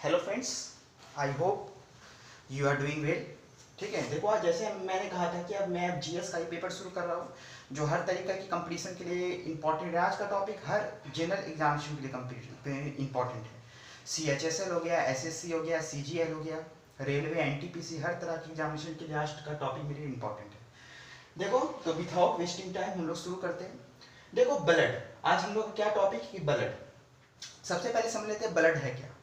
Hello friends, I hope you are doing well. ठीक है, देखो आज जैसे मैंने कहा था कि अब मैं जीएस का ही पेपर शुरू कर रहा हूँ जो हर तरीके की कंपटीशन के लिए इंपॉर्टेंट है। आज का टॉपिक हर जनरल एग्जामिनेशन के लिए कंपटीशन इंपॉर्टेंट है। CHSL हो गया, SSC हो गया, CGL हो गया, रेलवे, NTPC, हर तरह की एग्जामिनेशन के लिए आज का टॉपिक मेरे लिए इंपॉर्टेंट है। देखो तो विदाउट वेस्टिंग टाइम हम लोग शुरू करते हैं। देखो ब्लड, आज हम लोग क्या टॉपिक है कि ब्लड। सबसे पहले समझ लेते हैं ब्लड है क्या।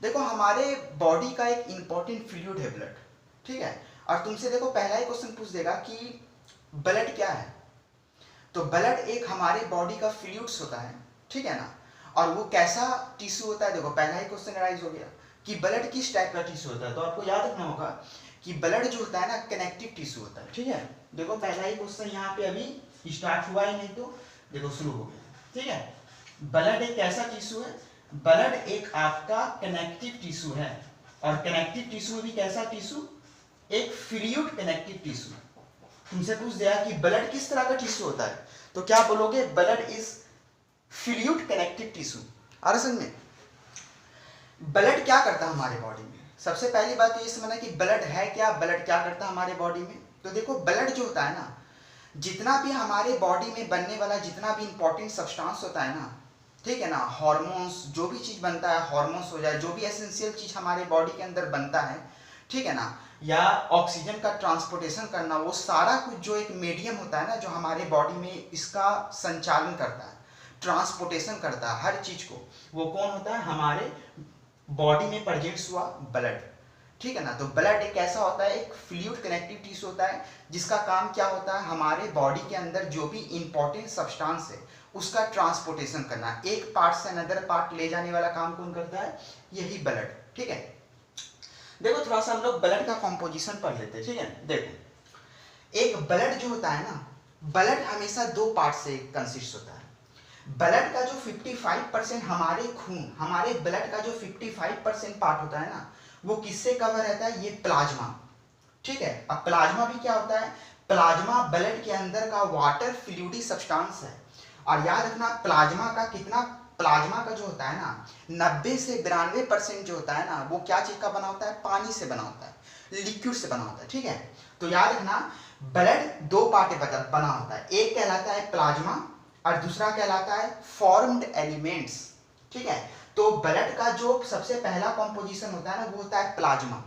देखो हमारे बॉडी का एक इंपॉर्टेंट फ्लूइड है ब्लड, ठीक है। और तुमसे देखो पहला ही क्वेश्चन पूछ देगा कि ब्लड क्या है। तो ब्लड एक हमारे बॉडी का फ्लूइड्स होता है, ठीक है ना। और वो कैसा टिश्यू होता है, देखो पहला ही क्वेश्चन राइज हो गया कि ब्लड किस टाइप का टिश्यू होता है। तो आपको याद रखना होगा कि ब्लड जो होता है ना कनेक्टिव टिश्यू होता है, ठीक है। देखो पहला ही क्वेश्चन यहाँ पे अभी स्टार्ट हुआ ही नहीं, तो देखो शुरू हो गया, ठीक है। ब्लड एक ऐसा टिश्यू है, ब्लड एक आपका कनेक्टिव टिश्यू है। और कनेक्टिव टिश्यू भी कैसा टिश्यू, एक फ्लूइड कनेक्टिव टिश्यू। तुमसे पूछ दिया कि ब्लड किस तरह का टिश्यू होता है, तो क्या बोलोगे, blood is fluid connective tissue. और असल में ब्लड क्या करता है हमारे बॉडी में। सबसे पहली बात तो ये समझना कि ब्लड है क्या, ब्लड क्या करता है हमारे बॉडी में। तो देखो ब्लड जो होता है ना, जितना भी हमारे बॉडी में बनने वाला जितना भी इंपॉर्टेंट सब्सटेंस होता है ना, ठीक है ना, हार्मोन्स, जो भी चीज बनता है, हार्मोन्स हो जाए, जो भी एसेंशियल चीज हमारे बॉडी के अंदर बनता है, ठीक है ना, या ऑक्सीजन का ट्रांसपोर्टेशन करना, वो सारा कुछ जो एक मीडियम होता है ना, जो हमारे बॉडी में इसका संचालन करता है, ट्रांसपोर्टेशन करता है हर चीज को, वो कौन होता है, हमारे बॉडी में प्रेजेंट्स हुआ ब्लड, ठीक है ना। तो ब्लड एक ऐसा होता है, एक फ्लूइड कनेक्टिव टिश्यू होता है, जिसका काम क्या होता है, हमारे बॉडी के अंदर जो भी इंपॉर्टेंट सब्सटेंस है उसका ट्रांसपोर्टेशन करना, एक पार्ट से अनदर पार्ट ले जाने वाला काम कौन करता है, यही ब्लड, ठीक है। देखो थोड़ा सा हम लोग ब्लड का कॉम्पोजिशन पढ़ लेते हैं, ठीक है। देखो एक ब्लड जो होता है ना, ब्लड हमेशा दो पार्ट से कंसिस्ट होता है। ब्लड का जो 55% हमारे खून, हमारे ब्लड का जो 55% पार्ट होता है ना, वो किससे कवर रहता है, ये प्लाज्मा, ठीक है। अब प्लाज्मा भी क्या होता है, प्लाज्मा ब्लड के अंदर का वाटर फ्लूइडी सब्सटेंस है। और याद रखना प्लाज्मा का कितना, प्लाज्मा का जो होता है ना 90 से 92% जो होता है ना, वो क्या चीज का बना होता है, पानी से बना होता है, लिक्विड से बना होता है, ठीक है। तो याद रखना ब्लड दो पार्ट बना होता है, एक कहलाता है प्लाज्मा और दूसरा कहलाता है फॉर्म्ड एलिमेंट्स, ठीक है। तो ब्लड का जो सबसे पहला कॉम्पोजिशन होता है ना, वो होता है प्लाज्मा।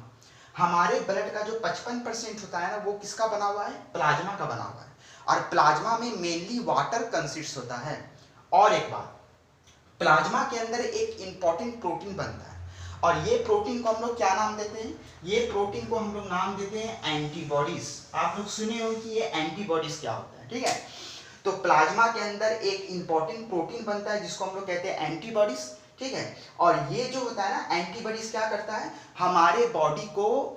हमारे ब्लड का जो 55% होता है ना, वो किसका बना हुआ है, प्लाज्मा का बना हुआ है। और प्लाज्मा में मेनली वाटर कंसिस्ट होता है। और एक बात, प्लाज्मा के अंदर एक इंपॉर्टेंट प्रोटीन बनता है, और ये प्रोटीन को हम लोग क्या नाम देते हैं, ये प्रोटीन को हम लोग नाम देते हैं एंटीबॉडीज। आप लोग सुने हो कि ये एंटीबॉडीज क्या होता है, ठीक है। तो प्लाज्मा के अंदर एक इंपॉर्टेंट प्रोटीन बनता है जिसको हम लोग कहते हैं एंटीबॉडीज, ठीक है। और ये जो होता है ना एंटीबॉडीज क्या करता है, हमारे बॉडी को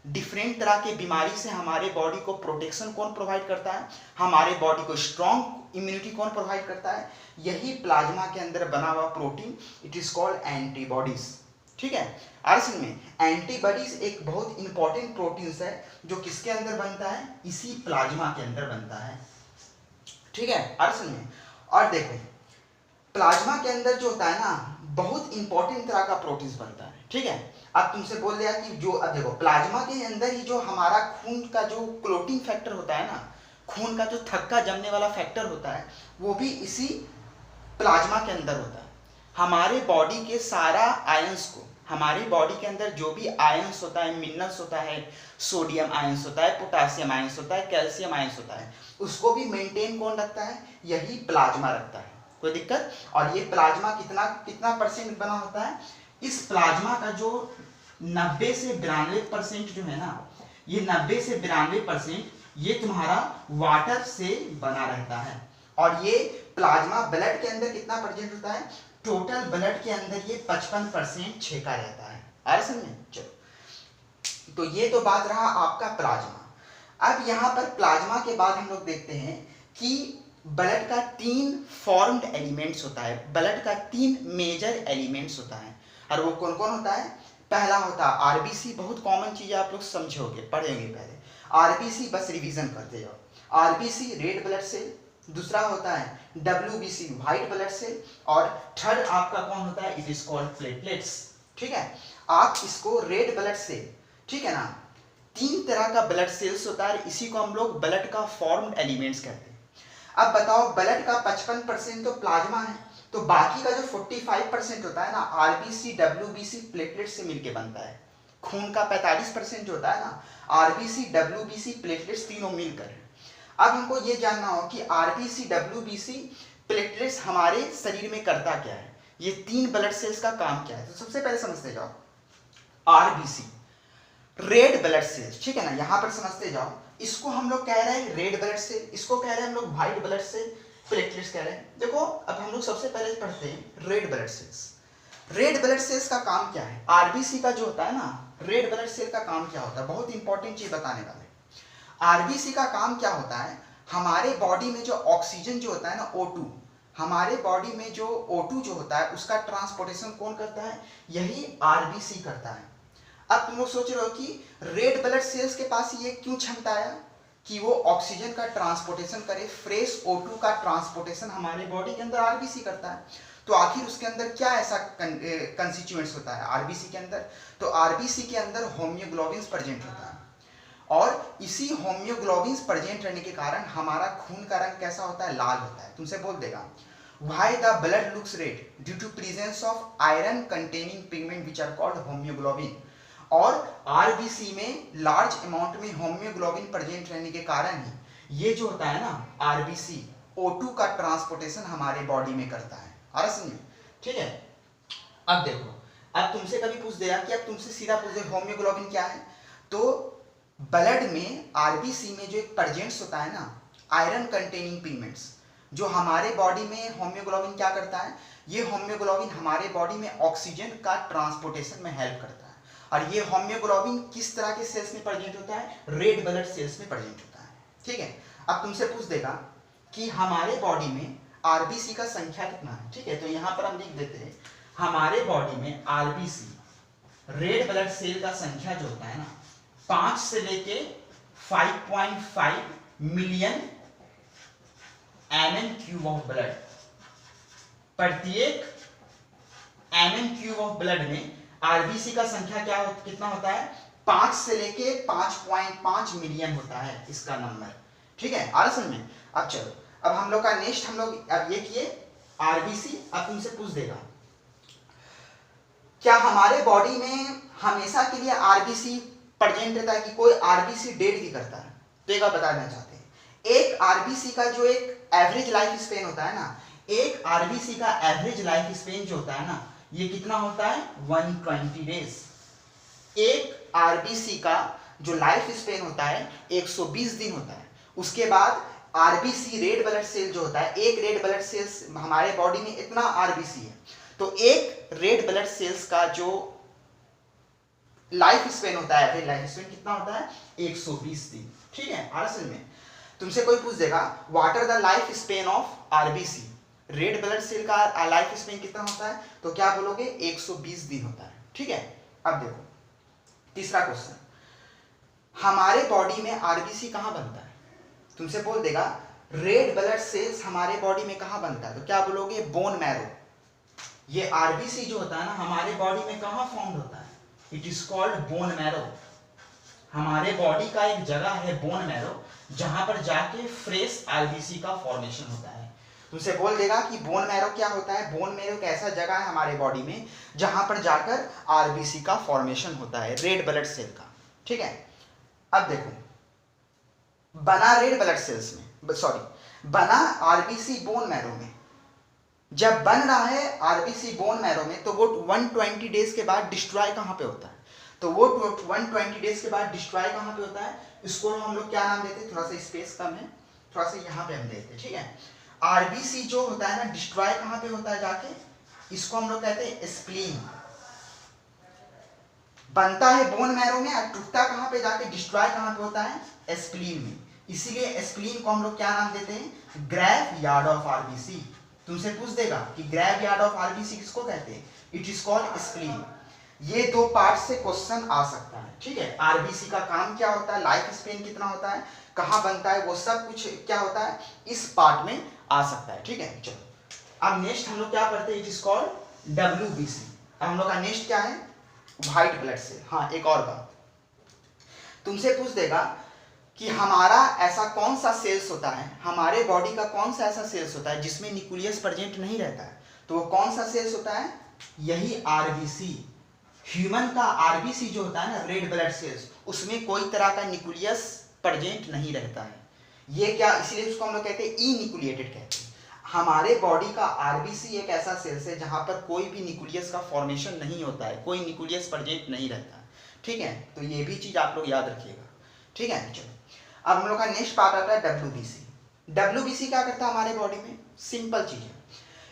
डिफरेंट तरह के बीमारी से हमारे बॉडी को प्रोटेक्शन कौन प्रोवाइड करता है, हमारे बॉडी को स्ट्रॉन्ग इम्यूनिटी कौन प्रोवाइड करता है, यही प्लाज्मा के अंदर बना हुआ protein, it is called antibodies, ठीक है। असल में एंटीबॉडीज एक बहुत इंपॉर्टेंट प्रोटीन है जो किसके अंदर बनता है, इसी प्लाज्मा के अंदर बनता है, ठीक है। असल में और देखो प्लाज्मा के अंदर जो होता है ना, बहुत इंपॉर्टेंट तरह का प्रोटीन बनता है, ठीक है। अब तुमसे बोल दिया कि जो, अब देखो प्लाज्मा के अंदर ही जो हमारा खून का जो क्लोटिंग फैक्टर होता है ना, खून का जो थक्का जमने वाला फैक्टर होता है, वो भी इसी प्लाज्मा के अंदर होता है। हमारे बॉडी के सारा आयंस को, हमारी बॉडी के अंदर जो भी आयंस होता है, मिनरल्स होता है, सोडियम आयंस होता है, पोटासियम आयंस होता है, कैल्शियम आयंस होता है, उसको भी मेंटेन कौन रखता है, यही प्लाज्मा रखता है। कोई दिक्कत। और ये प्लाज्मा कितना कितना परसेंट बना होता है, इस प्लाज्मा का जो 90 से 92% जो है ना, ये 90 से 92% ये तुम्हारा वाटर से बना रहता है। और ये प्लाज्मा ब्लड के अंदर कितना प्रेजेंट होता है, टोटल ब्लड के अंदर ये 55% छेका रहता है। आ समझ में, चलो तो ये तो बात रहा आपका प्लाज्मा। अब यहाँ पर प्लाज्मा के बाद हम लोग देखते हैं कि ब्लड का 3 फॉर्म्ड एलिमेंट्स होता है, ब्लड का 3 मेजर एलिमेंट्स होता है। और वो कौन कौन होता है, पहला होता है आरबीसी, बहुत कॉमन चीज आप लोग समझोगे, पढ़ेंगे पहले आरबीसी, बस रिवीजन करते जाओ। आरबीसी रेड ब्लड सेल, दूसरा होता है WBC व्हाइट ब्लड सेल, और थर्ड आपका कौन होता है, इट इज कॉल्ड प्लेटलेट्स, ठीक है। आप इसको रेड ब्लड सेल, ठीक है ना, 3 तरह का ब्लड सेल्स होता है, इसी को हम लोग ब्लड का फॉर्म्ड एलिमेंट्स कहते हैं। अब बताओ, ब्लड का 55% तो प्लाज्मा है, तो बाकी का जो 45% होता है ना, आरबीसी, डब्ल्यूबीसी, प्लेटलेट से मिलके बनता है। खून का 45% जो होता है ना, आरबीसी, डब्ल्यूबीसी, प्लेटलेट्स तीनों मिलकर। अब हमको ये जानना हो कि आरबीसी, डब्ल्यूबीसी, प्लेटलेट्स हमारे शरीर में करता क्या है, ये 3 ब्लड सेल्स का काम क्या है। तो सबसे पहले समझते जाओ, आरबीसी रेड ब्लड सेल्स, ठीक है ना, यहां पर समझते जाओ। इसको हम लोग कह रहे हैं रेड ब्लड सेल, इसको कह रहे हैं हम लोग व्हाइट ब्लड सेल, प्लेटलेट्स कह रहे हैं। देखो अब हम लोग सबसे पहले पढ़ते हैं red blood cells. Red blood cells का काम क्या है, आरबीसी का जो होता है ना, रेड ब्लड सेल का काम क्या होता है, बहुत इंपॉर्टेंट चीज बताने वाले। आरबीसी का काम क्या होता है, हमारे बॉडी में जो ऑक्सीजन जो होता है ना, O2, हमारे बॉडी में जो O2 जो होता है उसका ट्रांसपोर्टेशन कौन करता है, यही आरबीसी करता है। अब तुम लोग सोच रहे हो कि रेड ब्लड सेल्स के पास ये क्यों क्षमता है कि वो ऑक्सीजन का ट्रांसपोर्टेशन करे, फ्रेश O2 का ट्रांसपोर्टेशन हमारे बॉडी के अंदर आरबीसी करता है। तो आखिर उसके अंदर क्या ऐसा कंस्टिट्यूएंट्स होता है आरबीसी के अंदर, तो आरबीसी के अंदर होम्योग्लोबिन प्रेजेंट होता है, और इसी होम्योग्लोबिन प्रेजेंट रहने के कारण हमारा खून का रंग कैसा होता है, लाल होता है। तुमसे बोल देगा why the blood looks red, due to presence of iron containing pigment which are called haemoglobin. और आरबीसी में लार्ज अमाउंट में होम्योग्लोबिन प्रेजेंट रहने के कारण ही ये जो होता है ना, आरबीसी O2 का ट्रांसपोर्टेशन हमारे बॉडी में करता है। आ रहा समझ में, ठीक है। अब देखो, अब तुमसे कभी पूछ दिया कि अब तुमसे सीधा पूछ दे होम्योग्लोबिन क्या है, तो ब्लड में आरबीसी में जो एक प्रेजेंट्स होता है ना, आयरन कंटेनिंग पिगमेंट्स, जो हमारे बॉडी में होम्योग्लोबिन क्या करता है, ये होम्योग्लोबिन हमारे बॉडी में ऑक्सीजन का ट्रांसपोर्टेशन में हेल्प करता है। और ये होम्योग्लोबिन किस तरह के सेल्स में प्रेजेंट होता है, रेड ब्लड सेल्स में प्रेजेंट होता है, ठीक है। अब तुमसे पूछ देगा कि हमारे बॉडी में आरबीसी का संख्या कितना है, ठीक है, तो यहां पर हम लिख देते हैं हमारे बॉडी में आरबीसी रेड ब्लड सेल का संख्या जो होता है ना, 5 से लेके 5.5 मिलियन mm³ ऑफ ब्लड, प्रत्येक mm³ ऑफ ब्लड में आरबीसी का संख्या क्या कितना होता है, 5 से लेके 5.5 मिलियन होता है इसका नंबर, ठीक है। आ रहा समझ में। अब चलो, अब हम लोग का नेक्स्ट, हम लोग अब ये किए आरबीसी। अब तुमसे पूछ देगा क्या हमारे बॉडी में हमेशा के लिए आरबीसी प्रेजेंट रहता है कि कोई आरबीसी डेड भी करता है, तो एक बात बताना चाहते हैं। एक आरबीसी का जो एक एवरेज लाइफ स्पेन होता है ना, एक आरबीसी का एवरेज लाइफ स्पेन जो होता है ना, ये कितना होता है, 120 डेज। एक आरबीसी का जो लाइफ स्पेन होता है 120 दिन होता है। उसके बाद आरबीसी रेड ब्लड सेल जो होता है, एक रेड ब्लड सेल्स हमारे बॉडी में इतना आरबीसी है, तो एक रेड ब्लड सेल्स का जो लाइफ स्पेन होता है, लाइफ स्पेन कितना होता है, 120 दिन, ठीक है। आरएसएल में तुमसे कोई पूछ देगा what are the life span of RBC, red blood cell का लाइफ स्पेन कितना होता है, तो क्या बोलोगे, 120 दिन होता है, ठीक है। अब देखो तीसरा क्वेश्चन, हमारे बॉडी में आरबीसी कहां बनता है, तुमसे बोल देगा रेड ब्लड सेल्स हमारे बॉडी में कहां बनता है, तो क्या बोलोगे, बोन मैरो। ये आरबीसी जो होता है ना, हमारे बॉडी में कहां फॉर्म होता है, it is called bone marrow. हमारे बॉडी का एक जगह है बोन मैरो, जहां पर जाके फ्रेश आरबीसी का फॉर्मेशन होता है। तुमसे बोल देगा कि बोन मैरो क्या होता है, बोन मैरो एक ऐसा जगह है हमारे बॉडी में जहां पर जाकर आरबीसी का फॉर्मेशन होता है, रेड ब्लड सेल का, ठीक है। अब देखो, बना रेड ब्लड सेल्स में, सॉरी बना आरबीसी बोन मैरो में, जब बन रहा है आरबीसी बोन मैरो में, तो वो 120 डेज के बाद डिस्ट्रॉय कहां पे होता है, तो वो 120 डेज के बाद डिस्ट्रॉय कहां पे होता है, इसको हम लोग क्या नाम देते हैं, थोड़ा सा स्पेस कम है, थोड़ा सा यहां पे हम देते हैं, ठीक है। आरबीसी जो होता है ना, डिस्ट्रॉय कहां पे होता है जाके, इसको हम लोग कहते हैं स्प्लीन। बनता है बोन मैरो में और टूटता कहां पे जाके, डिस्ट्रॉय कहां पे होता है, स्प्लीन में। इसीलिए स्प्लीन को हम लोग क्या नाम देते हैं, ग्रेव यार्ड ऑफ आरबीसी। तुमसे पूछ देगा कि ग्रेव यार्ड ऑफ आरबीसी किसको कहते हैं, इट इज कॉल्ड स्प्लीन। ये 2 पार्ट से क्वेश्चन आ सकता है, ठीक है। आरबीसी का काम क्या होता है, लाइफ स्पेन कितना होता है, कहां बनता है, वो सब कुछ क्या होता है, इस पार्ट में आ सकता है, ठीक है। चलो अब नेक्स्ट हम लोग क्या करते हैं, इट इज कॉल्ड डब्ल्यूबीसी। अब हम लोग का नेक्स्ट क्या है, व्हाइट ब्लड सेल। हाँ, एक और बात तुमसे पूछ देगा कि हमारा ऐसा कौन सा सेल्स होता है, हमारे बॉडी का कौन सा ऐसा सेल्स होता है जिसमें न्यूक्लियस प्रेजेंट नहीं रहता है, तो वो कौन सा सेल्स होता है? यही आरबीसी। ह्यूमन का आरबीसी जो होता है ना, रेड ब्लड सेल्स, उसमें कोई तरह का न्यूक्लियस प्रेजेंट नहीं रहता है। ये क्या, इसलिए उसको हम लोग कहते हैं इन्यूक्लिएटेड कहते हैं। हमारे बॉडी का आरबीसी एक ऐसा सेल्स है जहां पर कोई भी न्यूक्लियस का फॉर्मेशन नहीं होता है, कोई न्यूक्लियस प्रेजेंट नहीं रहता है। ठीक है, तो ये भी चीज आप लोग याद रखिएगा। ठीक है, चलो अब हम लोग का नेक्स्ट पार्ट आता है डब्ल्यूबीसी। डब्ल्यूबीसी क्या करता है हमारे बॉडी में? सिंपल चीज है।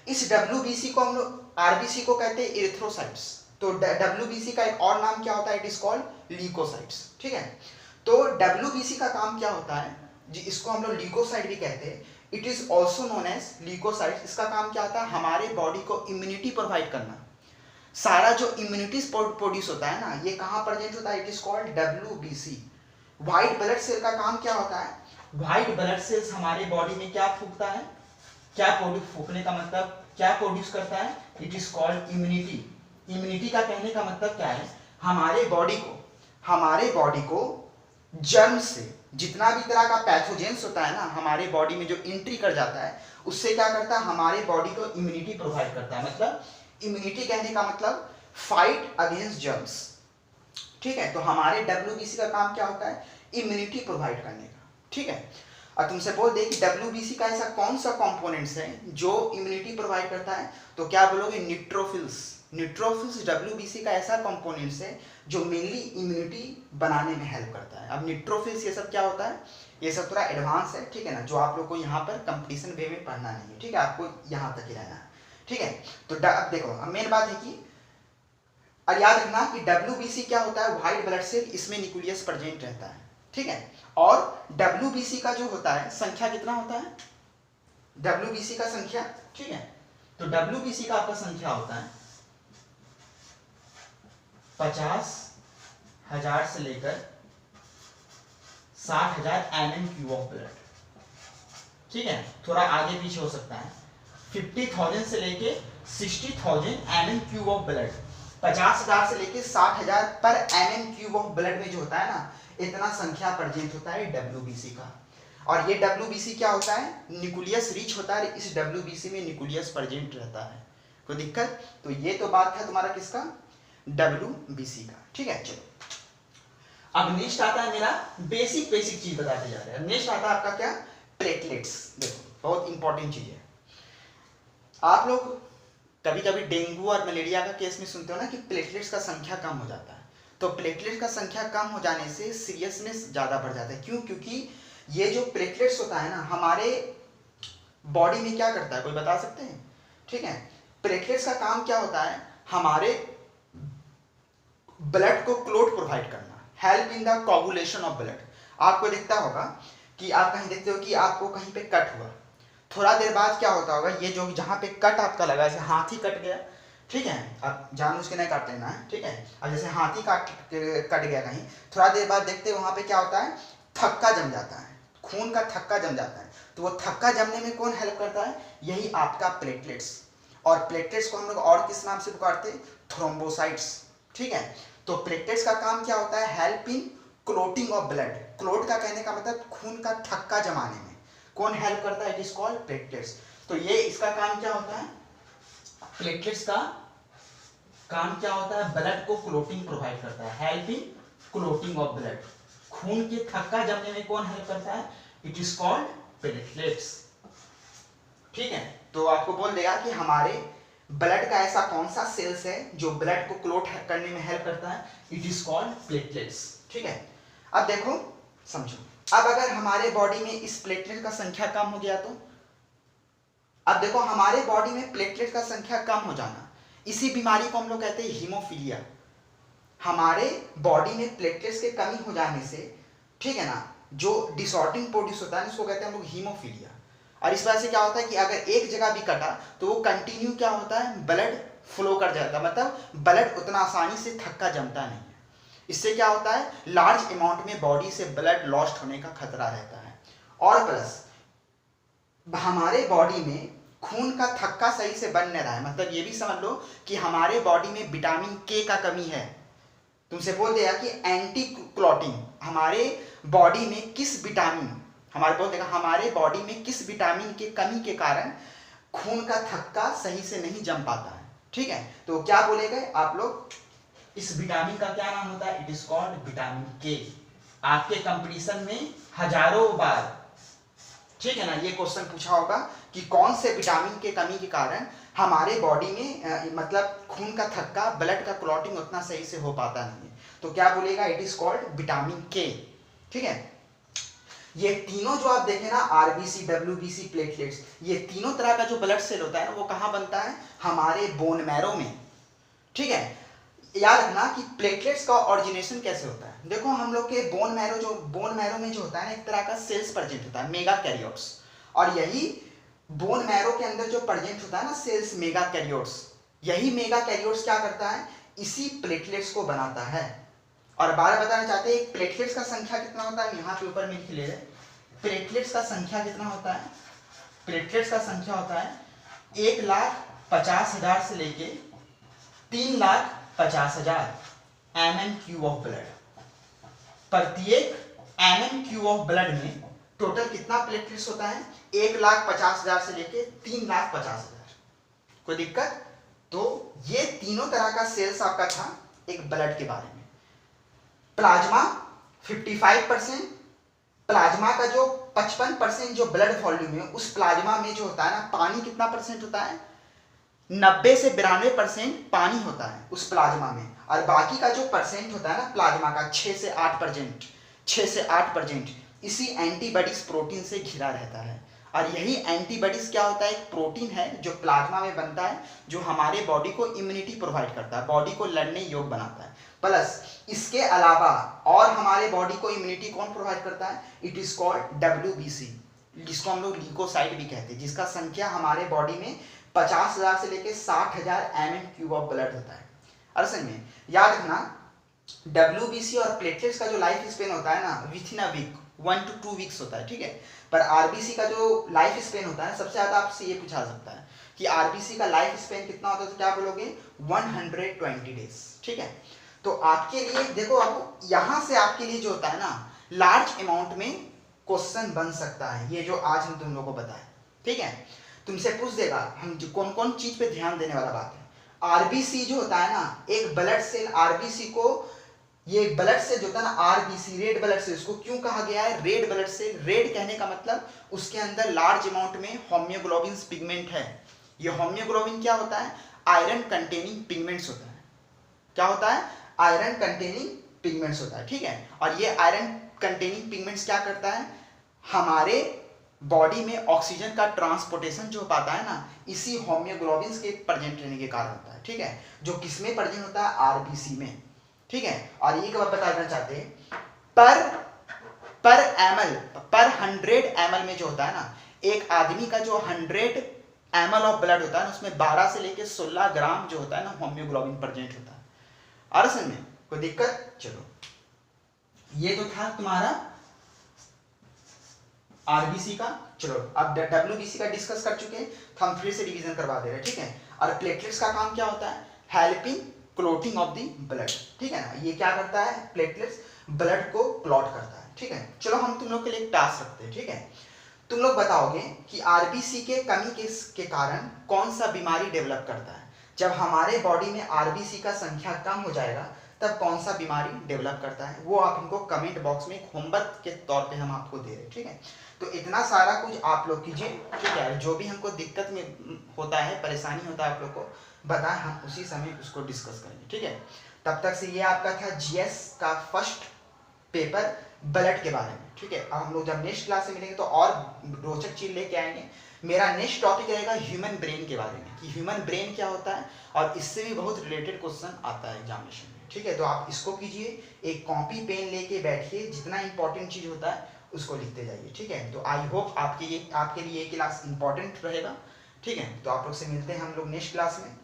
इस डब्ल्यूबीसी को हम लोग, आरबीसी को कहते हैं इरिथ्रोसाइट्स, तो डब्ल्यूबीसी का एक और नाम क्या होता है? It is called leucocytes. ठीक है, तो डब्ल्यूबीसी का काम क्या होता है? इसको हम लोग ल्यूकोसाइट भी कहते हैं। It is also known as leucocyte. इसका काम क्या होता है? हमारे बॉडी को इम्यूनिटी प्रोवाइड करना। सारा जो इम्यूनिटी प्रोड्यूस होता है ना, ये कहाँ प्रेजेंट होता है? It is called WBC. White blood cell का काम क्या होता है? व्हाइट ब्लड सेल्स हमारे बॉडी में क्या फूकता है? क्या फूकने का मतलब क्या प्रोड्यूस करता है? It is called immunity. Immunity का कहने का मतलब क्या है? हमारे बॉडी को जर्म से, जितना भी तरह का पैथोजेंस होता है ना हमारे बॉडी में जो एंट्री कर जाता है, उससे क्या करता है? हमारे बॉडी को इम्यूनिटी प्रोवाइड करता है। मतलब इम्यूनिटी कहने का मतलब फाइट अगेंस्ट जर्म्स। ठीक है, तो हमारे डब्ल्यूबीसी का काम क्या होता है? इम्यूनिटी प्रोवाइड करने का। ठीक है, और तुमसे बोल दे कि डब्ल्यूबीसी का ऐसा कौन सा कंपोनेंट्स है जो इम्यूनिटी प्रोवाइड करता है, तो क्या बोलोगे? न्यूट्रोफिल्स। न्यूट्रोफिल्स डब्ल्यूबीसी का ऐसा कंपोनेंट्स है जो मेनली इम्यूनिटी बनाने में हेल्प करता है। अब न्यूट्रोफिल्स ये सब क्या होता है? ये सब थोड़ा एडवांस है, ठीक है ना, जो आप लोग को यहाँ पर कंपटीशन वे में पढ़ना नहीं है। ठीक है, आपको यहाँ तक ही रहना है। ठीक है, तो अब देखो, अब मेन बात है कि, और याद रखना कि डब्ल्यूबीसी क्या होता है? व्हाइट ब्लड सेल, इसमें न्यूक्लियस प्रेजेंट रहता है। ठीक है, और डब्ल्यूबीसी का जो होता है संख्या कितना होता है? डब्ल्यूबीसी का संख्या, ठीक है, तो डब्ल्यूबीसी का आपका संख्या होता है 50,000 से लेकर 60,000 mm³ ऑफ ब्लड। ठीक है, थोड़ा आगे पीछे हो सकता है। 50,000 से लेके 60,000 mm³ ऑफ ब्लड, 50,000 से लेके 60,000 पर mm³ ऑफ ब्लड में जो होता है ना, इतना संख्या प्रेजेंट होता है डब्ल्यूबीसी का। और ये डब्ल्यूबीसी क्या होता है? न्यूक्लियस रिच होता है। इस डब्ल्यूबीसी में न्यूक्लियस प्रेजेंट रहता है। कोई दिक्कत? तो ये तो बात है तुम्हारा किसका? डब्ल्यूबीसी का। ठीक है, चलो अब नेक्स्ट आता है मेरा बेसिक चीज बताते जा रहे हैं। नेक्स्ट आता है आपका क्या? प्लेटलेट्स। देखो बहुत इंपॉर्टेंट चीज है। आप लोग कभी कभी डेंगू और मलेरिया का केस में सुनते हो ना कि प्लेटलेट्स का संख्या कम हो जाता है। तो प्लेटलेट्स का संख्या कम हो जाने से सीरियसनेस ज्यादा बढ़ जाता है। क्यों? क्योंकि ये जो प्लेटलेट्स होता है ना, हमारे बॉडी में क्या करता है, कोई बता सकते हैं? ठीक है, प्लेटलेट्स का काम क्या होता है? हमारे ब्लड को क्लोट प्रोवाइड करना, help in the coagulation of blood. आपको दिखता होगा कि आप कहीं देखते हो कि आपको कहीं पे कट हुआ, थोड़ा देर बाद क्या होता होगा, ये जो जहाँ पे कट आपका लगा, जैसे हाथी कट गया, ठीक है, अब जानबूझ के नहीं काट लेना है। ठीक है, अब जैसे हाथी कट गया कहीं, थोड़ा देर बाद देखते हैं वहाँ पे क्या होता है? थक्का जम जाता है, खून का थक्का जम जाता है। तो वो थक्का जमने में कौन हेल्प करता है? यही आपका प्लेटलेट्स। और प्लेटलेट्स को हम लोग और किस नाम से पुकारते हैं? थ्रोम्बोसाइट्स। ठीक है, तो प्लेटलेट्स का काम क्या होता है? Help in clotting of blood. Clot का कहने का मतलब खून का थक्का जमाने में कौन हेल्प करता है? It is called platelets. तो ये इसका काम क्या होता है? प्लेटलेट्स का काम क्या होता है? ब्लड को क्लोटिंग प्रोवाइड करता है, help in clotting of blood. खून के थक्का जमने में कौन हेल्प करता है? It is called platelets. ठीक है, तो आपको बोल देगा कि हमारे ब्लड का ऐसा कौन सा सेल्स है जो ब्लड को क्लोट करने में हेल्प करता है? It is called platelets. ठीक है, अब देखो समझो, अब अगर हमारे बॉडी में इस प्लेटलेट का संख्या कम हो गया तो, अब देखो हमारे बॉडी में प्लेटलेट का संख्या कम हो जाना, इसी बीमारी को हम लोग कहते हैं हीमोफीलिया। हमारे बॉडी में प्लेटलेट्स के कमी हो जाने से, ठीक है ना, जो डिसऑर्डरिंग प्रोड्यूस होता है उसको कहते हैं हम लोग हीमोफीलिया। और इस वजह से क्या होता है कि अगर एक जगह भी कटा तो वो कंटिन्यू क्या होता है? ब्लड फ्लो कर जाता है, मतलब ब्लड उतना आसानी से थक्का जमता नहीं है। इससे क्या होता है? लार्ज अमाउंट में बॉडी से ब्लड लॉस्ट होने का खतरा रहता है। और प्लस हमारे बॉडी में खून का थक्का सही से बन नहीं रहा है, मतलब ये भी समझ लो कि हमारे बॉडी में विटामिन के का कमी है। तुमसे बोल दिया कि एंटी क्लॉटिंग हमारे बॉडी में किस विटामिन, हमारे बॉडी में किस विटामिन के कमी के कारण खून का थक्का सही से नहीं जम पाता है। ठीक है, तो क्या बोलेगा आप लोग, इस विटामिन का क्या नाम होता है, इट इज कॉल्ड विटामिन के। आपके कंपटीशन में हजारों बार, ठीक है ना, ये क्वेश्चन पूछा होगा कि कौन से विटामिन के कमी के कारण हमारे बॉडी में मतलब खून का थक्का, ब्लड का क्लॉटिंग उतना सही से हो पाता नहीं है। तो क्या बोलेगा, इट इज कॉल्ड विटामिन के। ठीक है, ये तीनों जो आप देखें ना, आरबीसी, डब्ल्यूबीसी, प्लेटलेट्स, ये तीनों तरह का जो ब्लड सेल होता है ना, वो कहाँ बनता है, हमारे बोन मैरो में। ठीक है, याद रखना कि प्लेटलेट्स का ऑरिजिनेशन कैसे होता है। देखो हम लोग के बोन मैरो में जो होता है ना, एक तरह का सेल्स प्रेजेंट होता है, मेगा कैरियोट्स, और यही बोन मैरो के अंदर जो प्रेजेंट होता है ना सेल्स, मेगा कैरियोट्स, यही मेगा कैरियोट्स क्या करता है, इसी प्लेटलेट्स को बनाता है। और बार बताना चाहते हैं प्लेटलेट्स का संख्या कितना होता है, यहाँ पे ऊपर में लिख ले, प्लेटलेट्स का संख्या कितना होता है, प्लेटलेट्स का संख्या होता है 1,50,000 से लेके 3,50,000 mm³ ऑफ ब्लड। प्रत्येक mm³ ऑफ ब्लड में टोटल कितना प्लेटलेट्स होता है, 1,50,000 से लेके 3,50,000। कोई दिक्कत? तो ये तीनों तरह का सेल्स आपका था एक ब्लड के बारे में। प्लाज्मा 55%, प्लाज्मा का जो 55% जो ब्लड वॉल्यूम है, उस प्लाज्मा में जो होता है ना, पानी कितना परसेंट होता है, 90 से 92% पानी होता है उस प्लाज्मा में, और बाकी का जो परसेंट होता है ना प्लाज्मा का 6 से 8% इसी एंटीबॉडीज प्रोटीन से घिरा रहता है। और यही एंटीबॉडीज क्या होता है, एक प्रोटीन है जो प्लाज्मा में बनता है, जो हमारे बॉडी को इम्यूनिटी प्रोवाइड करता है, बॉडी को लड़ने योग्य बनाता है। प्लस इसके अलावा और हमारे बॉडी को इम्यूनिटी कौन प्रोवाइड करता है, इट इज कॉल्ड डब्ल्यूबीसी, जिसको हम लोग ल्यूकोसाइट भी कहते हैं, जिसका संख्या हमारे बॉडी में 50,000 से लेके 60,000 mm³ ऑफ ब्लड होता है। असल में याद रखना, डब्ल्यूबीसी और प्लेटलेट्स का जो लाइफ स्पेन होता है ना, within a week 1 to 2 weeks होता है। ठीक है, पर आरबीसी का जो लाइफ स्पेन होता है, सबसे ज्यादा आपसे ये पूछा सकता है कि आरबीसी का लाइफ स्पेन कितना होता है, तो क्या बोलोगे, 120 डेज। ठीक है, तो आपके लिए देखो, अब यहां से आपके लिए जो होता है ना, लार्ज अमाउंट में क्वेश्चन बन सकता है, ये जो आज हम तुम लोगों को बताया। ठीक है, तुमसे पूछ देगा हम कौन कौन चीज पे ध्यान देने वाला बात है। आरबीसी जो होता है ना, एक ब्लड सेल, आरबीसी को, ये ब्लड सेल जो होता है ना आरबीसी, रेड ब्लड सेल, इसको क्यों कहा गया है रेड ब्लड सेल? रेड कहने का मतलब उसके अंदर लार्ज अमाउंट में होम्योग्लोबिन पिगमेंट है। ये होम्योग्लोबिन क्या होता है, आयरन कंटेनिंग पिगमेंट्स होता है। क्या होता है, आयरन कंटेनिंग पिगमेंट्स होता है। ठीक है, और ये आयरन कंटेनिंग पिगमेंट्स क्या करता है, हमारे बॉडी में ऑक्सीजन का ट्रांसपोर्टेशन जो पाता है ना, इसी होम्योग्लोबिन के प्रेजेंट रहने के कारण होता है। ठीक है, जो किसमें प्रेजेंट होता है, आरबीसी में। ठीक है, और ये बात बताना चाहते हैं, पर ml, पर 100 ml में जो होता है ना, एक आदमी का जो 100 ml ऑफ ब्लड होता है ना, उसमें 12 से लेके 16 ग्राम जो होता है ना, होम्योग्लोबिन प्रेजेंट होता है। और समझ में कोई दिक्कत? चलो, ये तो था तुम्हारा आरबीसी का। चलो अब डब्ल्यूबीसी का डिस्कस कर चुके हैं, तो हम फिर से रिवीजन करवा दे रहे हैं। ठीक है, और प्लेटलेट्स का काम क्या होता है, helping clotting of the blood. ठीक है ना, ये क्या करता है, प्लेटलेट्स ब्लड को क्लॉट करता है। ठीक है, चलो हम तुम लोग के लिए एक टास्क रखते हैं। ठीक है, तुम लोग बताओगे कि आरबीसी के कमी के कारण कौन सा बीमारी डेवलप करता है। जब हमारे बॉडी में आरबीसी का संख्या कम हो जाएगा, तब कौन सा बीमारी डेवलप करता है, वो आप हमको कमेंट बॉक्स में होमवर्क के तौर पे हम आपको दे रहे हैं। ठीक है, तो इतना सारा कुछ आप लोग कीजिए। ठीक है, जो भी हमको दिक्कत में होता है, परेशानी होता है, आप लोग को बताएं, हम उसी समय उसको डिस्कस करेंगे। ठीक है, तब तक से ये आपका था जीएस का फर्स्ट पेपर ब्लड के बारे में। ठीक है, अब हम लोग जब नेक्स्ट क्लास में मिलेंगे तो और रोचक चीज लेके आएंगे। मेरा नेक्स्ट टॉपिक रहेगा ह्यूमन ब्रेन के बारे में, कि ह्यूमन ब्रेन क्या होता है, और इससे भी बहुत रिलेटेड क्वेश्चन आता है एग्जामिनेशन में। ठीक है, तो आप इसको कीजिए, एक कॉपी पेन लेके बैठिए, जितना इंपॉर्टेंट चीज होता है उसको लिखते जाइए। ठीक है, तो आई होप आपके लिए ये क्लास इंपॉर्टेंट रहेगा। ठीक है, तो आप लोग से मिलते हैं हम लोग नेक्स्ट क्लास में।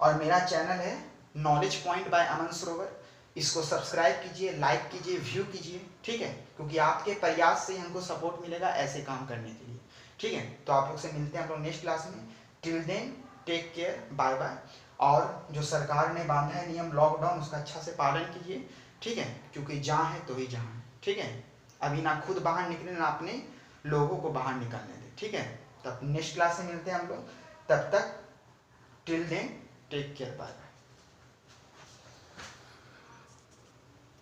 और मेरा चैनल है नॉलेज पॉइंट बाय अमन सरोवर, इसको सब्सक्राइब कीजिए, लाइक कीजिए, व्यू कीजिए। ठीक है, क्योंकि आपके प्रयास से हमको सपोर्ट मिलेगा ऐसे काम करने के लिए। ठीक है, तो आप लोग से मिलते हैं हम लोग नेक्स्ट क्लास में। Till then take care, bye bye. और जो सरकार ने बांधा है नियम लॉकडाउन, उसका अच्छा से पालन कीजिए, ठीक है, क्योंकि जहाँ है तो ही जहाँ है, ठीक है। अभी ना खुद बाहर निकले ना अपने लोगों को बाहर निकलने दें, ठीक है। तब नेक्स्ट क्लास में मिलते हैं हम लोग, तब तक till then take care, bye.